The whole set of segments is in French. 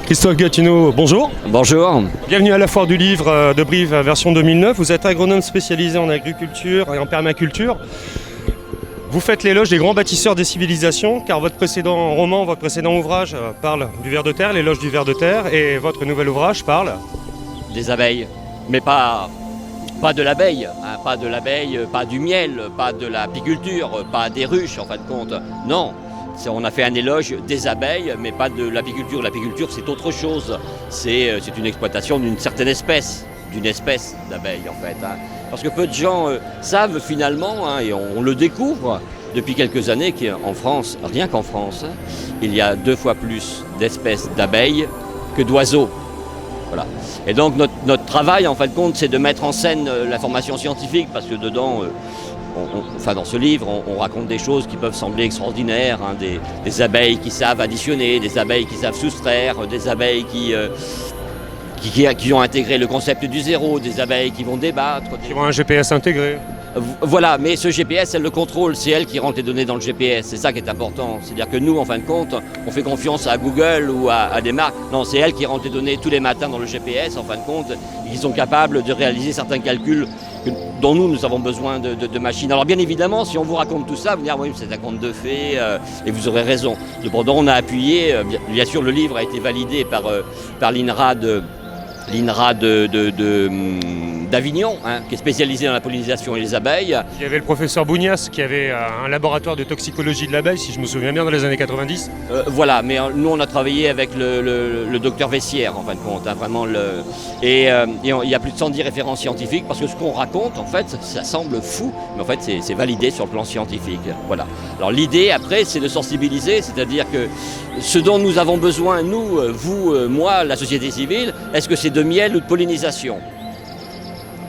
Christophe Gatineau, bonjour. Bonjour. Bienvenue à la foire du livre de Brive version 2009. Vous êtes agronome spécialisé en agriculture et en permaculture. Vous faites l'éloge des grands bâtisseurs des civilisations, car votre précédent roman, votre précédent ouvrage parle du ver de terre, l'éloge du ver de terre, et votre nouvel ouvrage parle Des abeilles, mais pas de l'abeille, hein, pas de l'abeille, pas du miel, pas de l'apiculture, pas des ruches en fin de compte. Non, on a fait un éloge des abeilles, mais pas de l'apiculture. L'apiculture, c'est autre chose. C'est une exploitation d'une certaine espèce, d'abeilles en fait. Hein. Parce que peu de gens savent finalement, hein, et on le découvre depuis quelques années qu'en France, rien qu'en France, il y a 2 fois plus d'espèces d'abeilles que d'oiseaux. Voilà. Et donc notre travail en fin de compte, c'est de mettre en scène l'information scientifique, parce que dedans, dans ce livre, on raconte des choses qui peuvent sembler extraordinaires, hein, des abeilles qui savent additionner, des abeilles qui savent soustraire, des abeilles qui ont intégré le concept du zéro, des abeilles qui vont débattre. Qui ont un GPS intégré. Voilà, mais ce GPS, elle le contrôle, c'est elle qui rentre les données dans le GPS, c'est ça qui est important. C'est-à-dire que nous, en fin de compte, on fait confiance à Google ou à des marques. Non, c'est elle qui rentre les données tous les matins dans le GPS, en fin de compte, et qui sont capables de réaliser certains calculs dont nous avons besoin de machines. Alors bien évidemment, si on vous raconte tout ça, vous allez dire, oui, c'est un conte de fées, et vous aurez raison. Cependant, on a appuyé, bien sûr, le livre a été validé par l'INRA d'Avignon, hein, qui est spécialisé dans la pollinisation et les abeilles. Il y avait le professeur Bougnas qui avait un laboratoire de toxicologie de l'abeille, si je me souviens bien, dans les années 90. Voilà, mais nous on a travaillé avec le docteur Vessière en fin de compte, hein, vraiment il y a plus de 110 références scientifiques, parce que ce qu'on raconte en fait, ça semble fou, mais en fait c'est validé sur le plan scientifique. Voilà. Alors l'idée après, c'est de sensibiliser, c'est-à-dire que ce dont nous avons besoin, nous, vous, moi, la société civile, est-ce que c'est de miel ou de pollinisation ?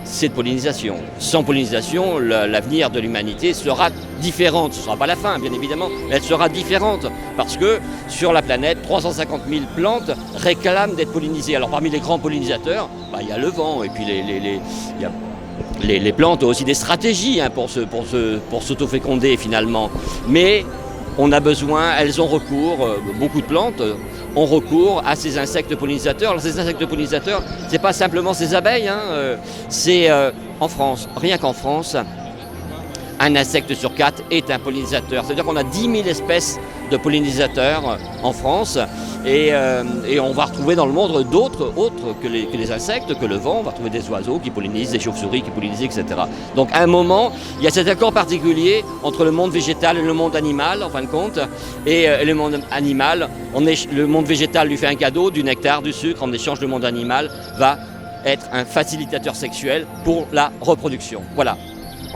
C'est de pollinisation. Sans pollinisation, l'avenir de l'humanité sera différente. Ce ne sera pas la fin, bien évidemment, mais elle sera différente. Parce que sur la planète, 350 000 plantes réclament d'être pollinisées. Alors parmi les grands pollinisateurs, il y a le vent, et puis les plantes ont aussi des stratégies, hein, pour s'autoféconder finalement. Mais on a besoin, elles ont recours, beaucoup de plantes ont recours à ces insectes pollinisateurs. Alors ces insectes pollinisateurs, c'est pas simplement ces abeilles, hein, c'est en France, rien qu'en France, un insecte sur 4 est un pollinisateur. C'est-à-dire qu'on a 10 000 espèces de pollinisateurs en France, et on va retrouver dans le monde d'autres, autres que les insectes, que le vent. On va retrouver des oiseaux qui pollinisent, des chauves-souris qui pollinisent, etc. Donc à un moment, il y a cet accord particulier entre le monde végétal et le monde animal, en fin de compte. Et le monde animal, le monde végétal lui fait un cadeau, du nectar, du sucre. En échange, le monde animal va être un facilitateur sexuel pour la reproduction. Voilà.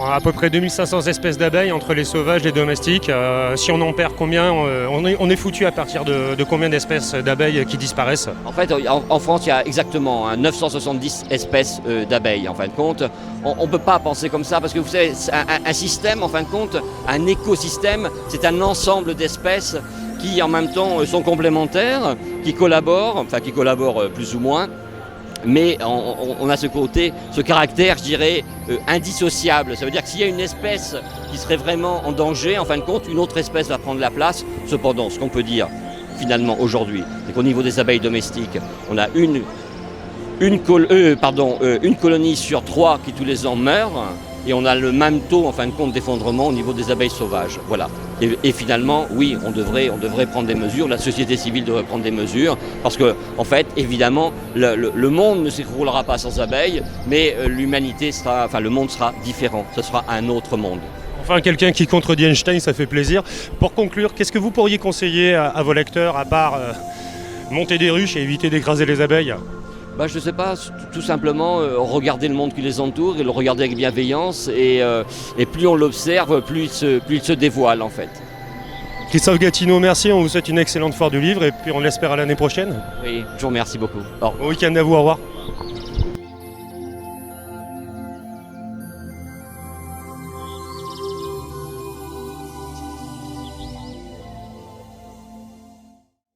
À peu près 2500 espèces d'abeilles entre les sauvages et les domestiques. Si on en perd combien, on est foutu à partir de combien d'espèces d'abeilles qui disparaissent ? En fait, en France, il y a exactement 970 espèces d'abeilles, en fin de compte. On ne peut pas penser comme ça, parce que vous savez, un système, en fin de compte, un écosystème, c'est un ensemble d'espèces qui, en même temps, sont complémentaires, qui collaborent plus ou moins. Mais on a ce caractère, je dirais, indissociable. Ça veut dire que s'il y a une espèce qui serait vraiment en danger, en fin de compte, une autre espèce va prendre la place. Cependant, ce qu'on peut dire, finalement, aujourd'hui, c'est qu'au niveau des abeilles domestiques, on a une colonie sur 3 qui tous les ans meurt, et on a le même taux, en fin de compte, d'effondrement au niveau des abeilles sauvages. Voilà. Et finalement, oui, on devrait prendre des mesures, la société civile devrait prendre des mesures, parce que, en fait, évidemment, le monde ne s'écroulera pas sans abeilles, mais le monde sera différent, ce sera un autre monde. Enfin, quelqu'un qui contredit Einstein, ça fait plaisir. Pour conclure, qu'est-ce que vous pourriez conseiller à vos lecteurs, à part monter des ruches et éviter d'écraser les abeilles ? Je ne sais pas, tout simplement regarder le monde qui les entoure et le regarder avec bienveillance, et plus on l'observe, plus il se dévoile en fait. Christophe Gatineau, merci, on vous souhaite une excellente foire du livre et puis on l'espère à l'année prochaine. Oui, je vous remercie beaucoup. Bon week-end à vous, au revoir.